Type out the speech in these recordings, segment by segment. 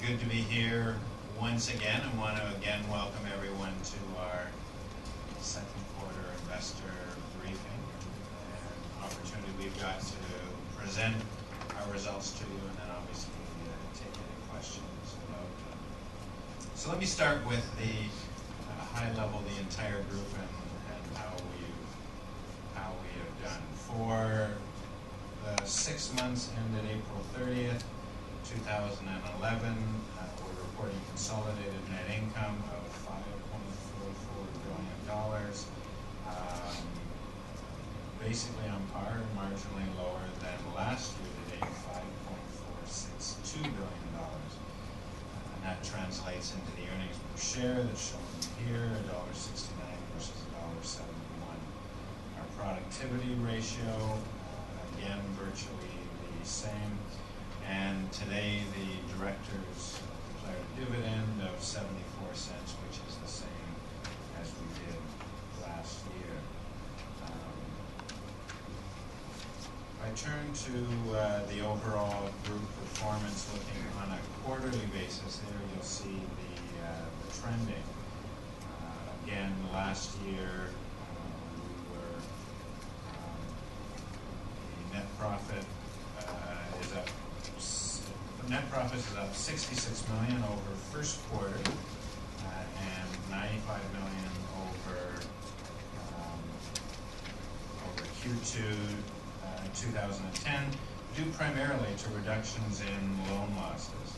Good to be here once again. I want to again welcome everyone to our second quarter investor briefing, and opportunity we've got to present our results to you, and then obviously take any questions about them. So let me start with the high level, the entire group, and how we have done. For the 6 months ended April 30th, 2011, we're reporting consolidated net income of $5.44 billion, basically on par, marginally lower than last year to date, $5.462 billion. And that translates into the earnings per share that's shown here, $1.69 versus $1.71. Our productivity ratio, again, virtually the same. And today the directors declared a dividend of 74 cents, which is the same as we did last year. If I turn to the overall group performance, looking on a quarterly basis, there you'll see the trending. Again, last year we were the net profit is up. Net profit is up $66 million over first quarter and $95 million over Q2 2010, due primarily to reductions in loan losses.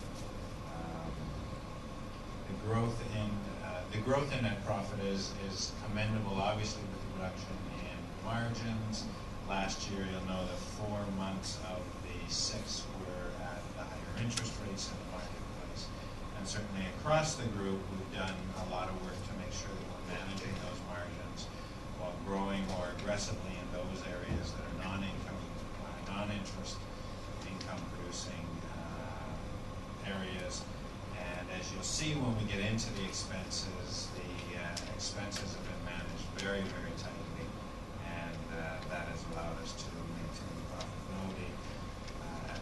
The growth in net profit is commendable, obviously, with the reduction in margins. Last year, you'll know that 4 months of the 6 were at the higher interest rates in the marketplace. And certainly across the group, we've done a lot of work to make sure that we're managing those margins while growing more aggressively in those areas that are non-interest income producing areas. And as you'll see when we get into the expenses have been managed very, very tightly, and that has allowed us to maintain profitability at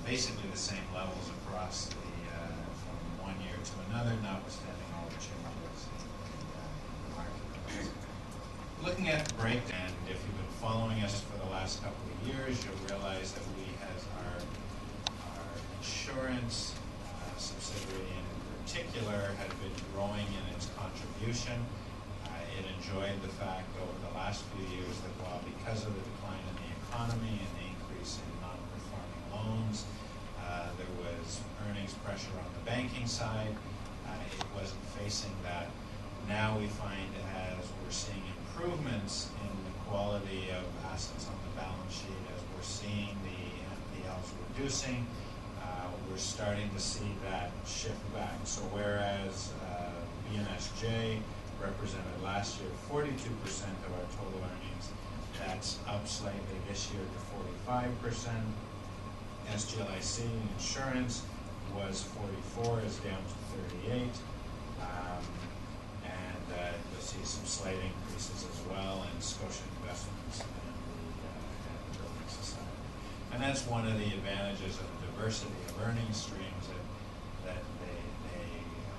basically the same levels across from one year to another, notwithstanding all the changes in the marketplace. Looking at the breakdown, if you've been following us for the last couple of years, you'll realize that we have our insurance subsidiary in particular had been growing in its contribution. It enjoyed the fact over the last few years that while because of the decline in the economy and the increase in non-performing loans, there was earnings pressure on the banking side. It wasn't facing that. Now we find as we're seeing improvements in the quality of assets on the balance sheet, as we're seeing the NPLs reducing, we're starting to see that shift back. So whereas BNSJ represented last year 42% of our total earnings, that's up slightly this year to 45%. SGLIC insurance was 44, is down to 38. You'll see some slight increases as well in Scotia Investments and the Building Society. And that's one of the advantages of the diversity of earnings streams, that they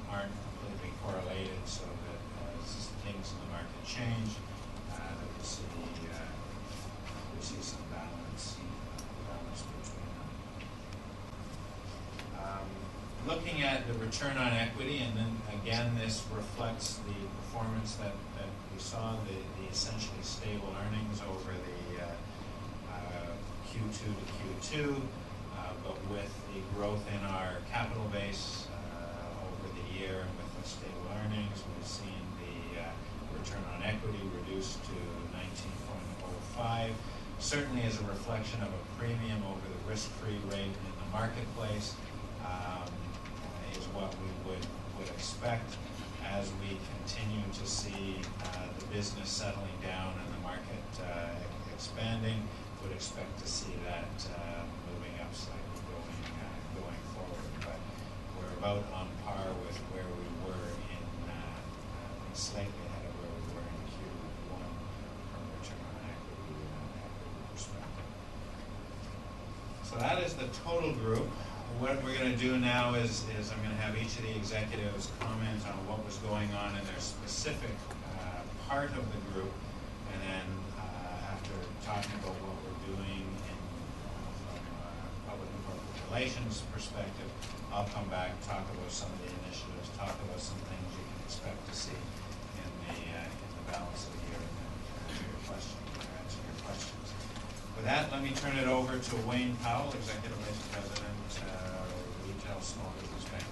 aren't completely correlated, so that as things in the market change, that we see some balance between them. Looking at the return on equity, and then again this reflects the performance that we saw, the essentially stable earnings over the Q2 to Q2, but with the growth in our capital base over the year and with the stable earnings, we've seen the return on equity reduced to 19.05. Certainly as a reflection of a premium over the risk-free rate in the marketplace, is what we would expect as we continue to see the business settling down and the market expanding. Would expect to see that moving up slightly going forward, but we're about on par with where we were in slightly ahead of where we were in Q1 from return on equity perspective. So that is the total group. what we're going to do now is I'm going to have each of the executives comment on what was going on in their specific part of the group, and then after talking about what we're doing from a public and corporate relations perspective, I'll come back, talk about some of the initiatives, talk about some things you can expect to see in the balance of the year, and then answer your questions. With that, let me turn it over to Wayne Powell, Executive Vice President, Retail Small Business Bank.